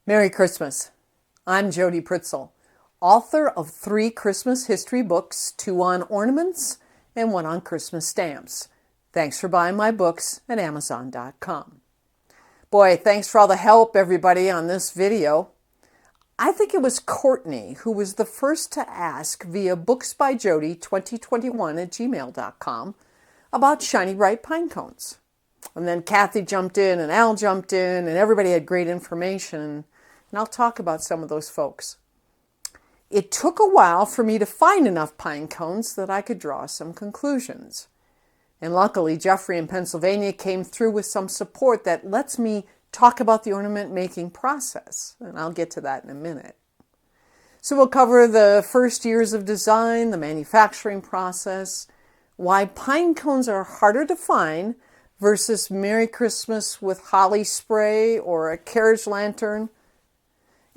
Merry Christmas. I'm Jody Pritzel, author of 3 Christmas history books, 2 on ornaments and 1 on Christmas stamps. Thanks for buying my books at Amazon.com. Boy, thanks for all the help, everybody, on this video. I think it was Courtney who was the first to ask via booksbyjody2021@gmail.com about Shiny Brite pine cones. And then Kathy jumped in and Al jumped in and everybody had great information. And I'll talk about some of those folks. It took a while for me to find enough pine cones that I could draw some conclusions. And luckily, Jeffrey in Pennsylvania came through with some support that lets me talk about the ornament making process. And I'll get to that in a minute. So we'll cover the first years of design, the manufacturing process, why pine cones are harder to find versus Merry Christmas with holly spray or a carriage lantern.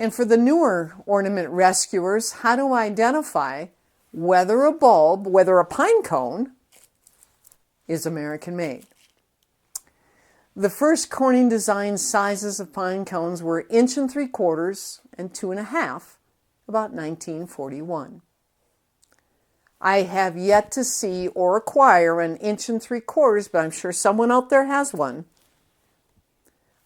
And for the newer ornament rescuers, how to identify whether a bulb, whether a pine cone, is American made. The first Corning design sizes of pine cones were 1 3/4 and 2.5, about 1941. I have yet to see or acquire an 1 3/4, but I'm sure someone out there has one.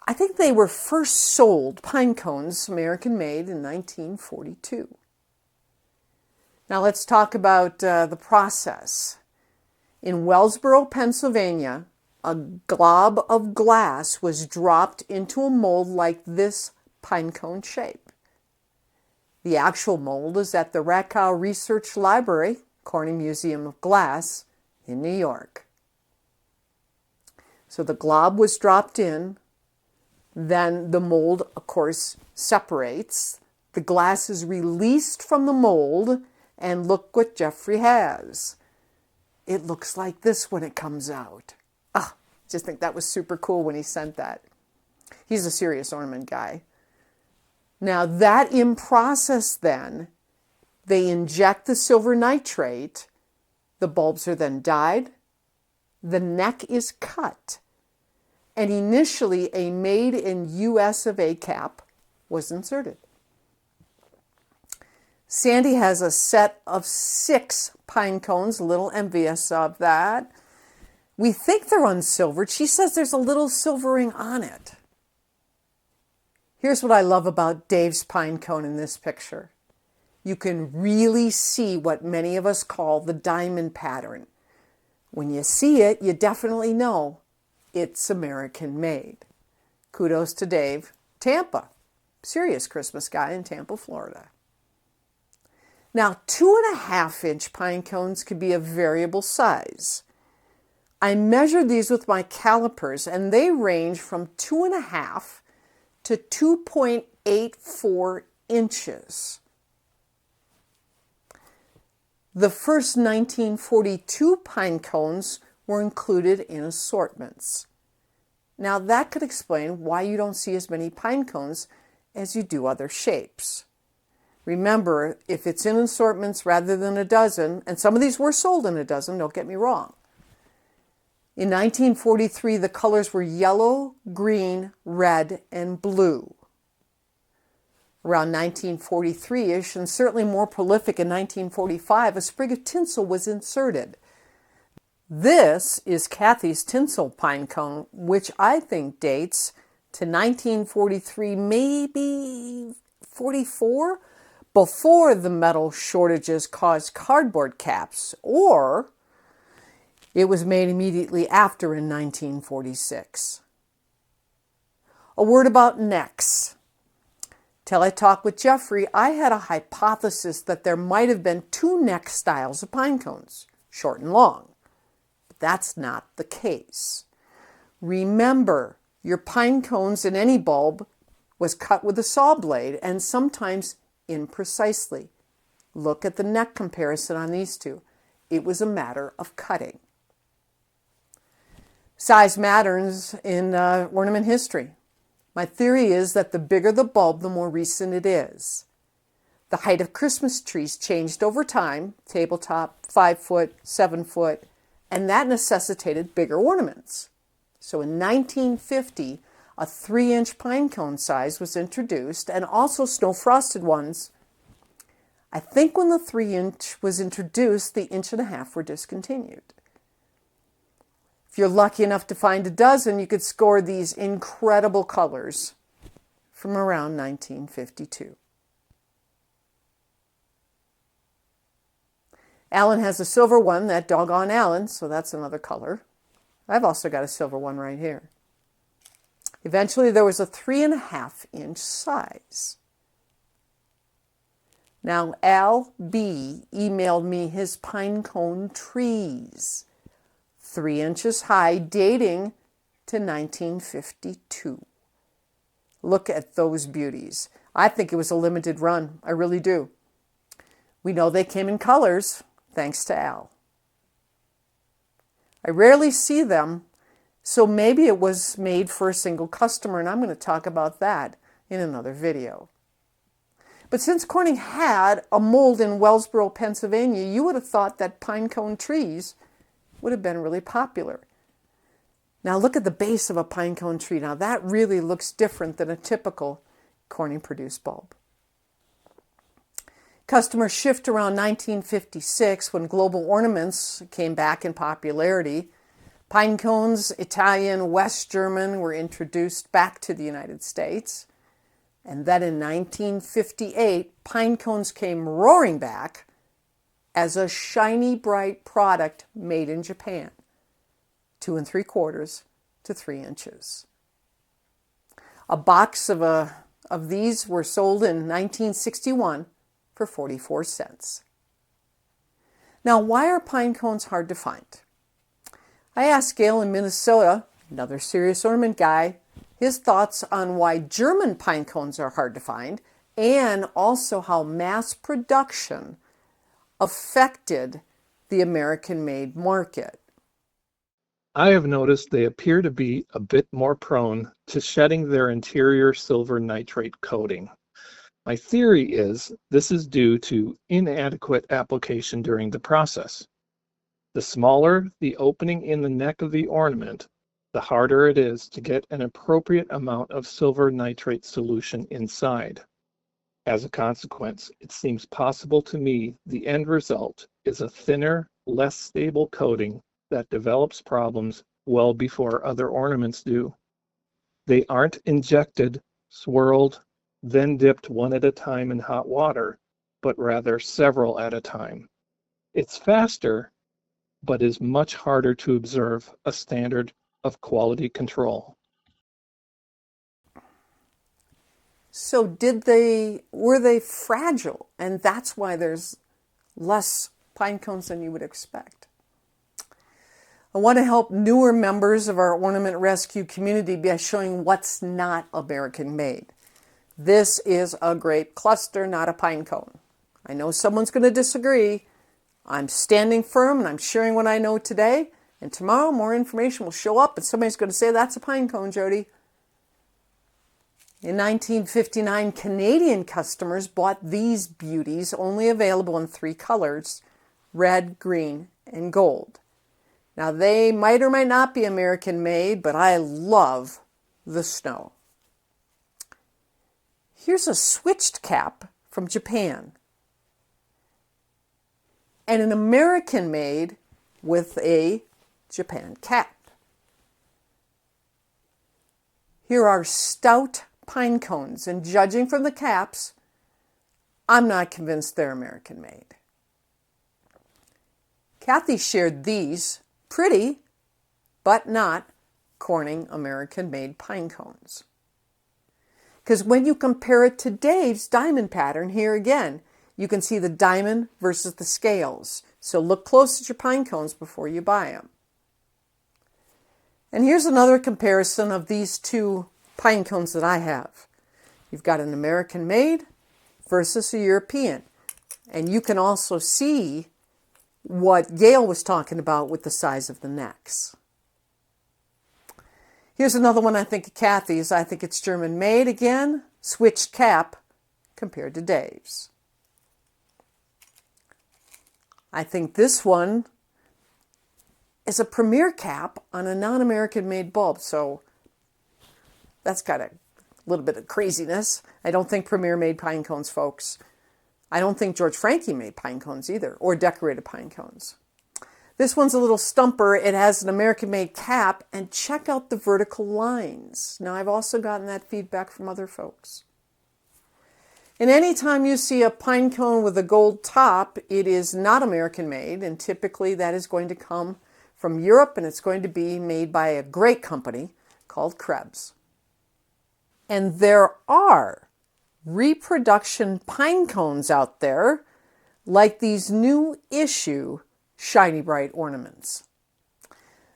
I think they were first sold, pine cones, American made, in 1942. Now let's talk about the process. In Wellsboro, Pennsylvania, a glob of glass was dropped into a mold like this pine cone shape. The actual mold is at the Rakow Research Library, Corning Museum of Glass, in New York. So the glob was dropped in. Then the mold, of course, separates. The glass is released from the mold, and look what Jeffrey has. It looks like this when it comes out. Ah, just think that was super cool when he sent that. He's a serious ornament guy. Now that in process then, they inject the silver nitrate. The bulbs are then dyed. The neck is cut. And initially a made in US of A cap was inserted. Sandy has a set of 6 pine cones, a little envious of that. We think they're unsilvered. She says there's a little silvering on it. Here's what I love about Dave's pine cone in this picture. You can really see what many of us call the diamond pattern. When you see it, you definitely know it's American made. Kudos to Dave. Tampa, serious Christmas guy in Tampa, Florida. Now, 2.5-inch pine cones could be a variable size. I measured these with my calipers and they range from 2.5 to 2.84 inches. The first 1942 pine cones were included in assortments. Now that could explain why you don't see as many pine cones as you do other shapes. Remember, if it's in assortments rather than a dozen, and some of these were sold in a dozen, don't get me wrong. In 1943, the colors were yellow, green, red, and blue. Around 1943-ish, and certainly more prolific in 1945, a sprig of tinsel was inserted. This is Kathy's tinsel pine cone, which I think dates to 1943, maybe 44, before the metal shortages caused cardboard caps, or it was made immediately after in 1946. A word about necks. Till I talked with Jeffrey, I had a hypothesis that there might have been 2 neck styles of pine cones, short and long. But that's not the case. Remember, your pine cones in any bulb was cut with a saw blade and sometimes imprecisely. Look at the neck comparison on these two. It was a matter of cutting. Size matters in ornament history. My theory is that the bigger the bulb, the more recent it is. The height of Christmas trees changed over time, tabletop, 5 foot, 7 foot, and that necessitated bigger ornaments. So in 1950, a 3-inch pine cone size was introduced, and also snow frosted ones. I think when the 3-inch was introduced, the 1.5-inch were discontinued. If you're lucky enough to find a dozen, you could score these incredible colors from around 1952. Alan has a silver one, that doggone Alan, so that's another color. I've also got a silver one right here. Eventually, there was a 3.5-inch size. Now, Al B. emailed me his pine cone trees, 3 inches high, dating to 1952. Look at those beauties. I think it was a limited run. I really do. We know they came in colors, thanks to Al. I rarely see them, so maybe it was made for a single customer, and I'm going to talk about that in another video. But since Corning had a mold in Wellsboro, Pennsylvania, you would have thought that pine cone trees would have been really popular. Now look at the base of a pine cone tree. Now that really looks different than a typical Corning produced bulb. Customers shift around 1956 when global ornaments came back in popularity. Pine cones, Italian, West German, were introduced back to the United States. And then in 1958, pine cones came roaring back as a Shiny Brite product made in Japan, 2 3/4 to 3 inches. A box of these were sold in 1961 for 44 cents. Now, why are pine cones hard to find? I asked Gail in Minnesota, another serious ornament guy, his thoughts on why German pine cones are hard to find, and also how mass production affected the American-made market. I have noticed they appear to be a bit more prone to shedding their interior silver nitrate coating. My theory is this is due to inadequate application during the process. The smaller the opening in the neck of the ornament, the harder it is to get an appropriate amount of silver nitrate solution inside. As a consequence, it seems possible to me the end result is a thinner, less stable coating that develops problems well before other ornaments do. They aren't injected, swirled, then dipped one at a time in hot water, but rather several at a time. It's faster, but is much harder to observe a standard of quality control. So were they fragile? And that's why there's less pine cones than you would expect. I want to help newer members of our ornament rescue community by showing what's not American made. This is a grape cluster, not a pine cone. I know someone's going to disagree. I'm standing firm and I'm sharing what I know today. And tomorrow more information will show up and somebody's going to say that's a pine cone, Jody. In 1959, Canadian customers bought these beauties, only available in 3 colors, red, green, and gold. Now they might or might not be American made, but I love the snow. Here's a switched cap from Japan. And an American made with a Japan cap. Here are stout pine cones, and judging from the caps, I'm not convinced they're American made. Kathy shared these pretty, but not Corning American made pine cones. Because when you compare it to Dave's diamond pattern, here again, you can see the diamond versus the scales. So look close at your pine cones before you buy them. And here's another comparison of these 2 pine cones that I have. You've got an American made versus a European. And you can also see what Gail was talking about with the size of the necks. Here's another one I think of Kathy's. I think it's German made again, switched cap compared to Dave's. I think this one is a premier cap on a non-American made bulb. So That's got a little bit of craziness. I don't think Premier made pine cones, folks. I don't think George Frankie made pine cones either, or decorated pine cones. This one's a little stumper. It has an American-made cap, and check out the vertical lines. Now, I've also gotten that feedback from other folks. And anytime you see a pine cone with a gold top, it is not American-made, and typically that is going to come from Europe, and it's going to be made by a great company called Krebs. And there are reproduction pine cones out there, like these new issue Shiny Brite ornaments.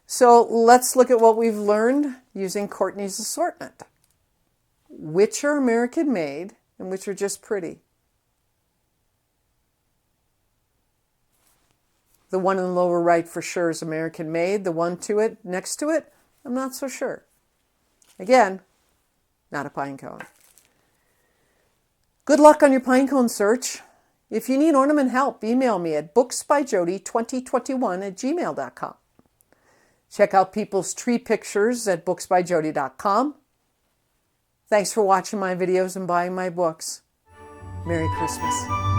So let's look at what we've learned using Courtney's assortment. Which are American made and which are just pretty. The one in the lower right for sure is American made. The one to it, next to it, I'm not so sure. Again, not a pine cone. Good luck on your pine cone search. If you need ornament help, email me at booksbyjody2021@gmail.com. Check out people's tree pictures at booksbyjody.com. Thanks for watching my videos and buying my books. Merry Christmas.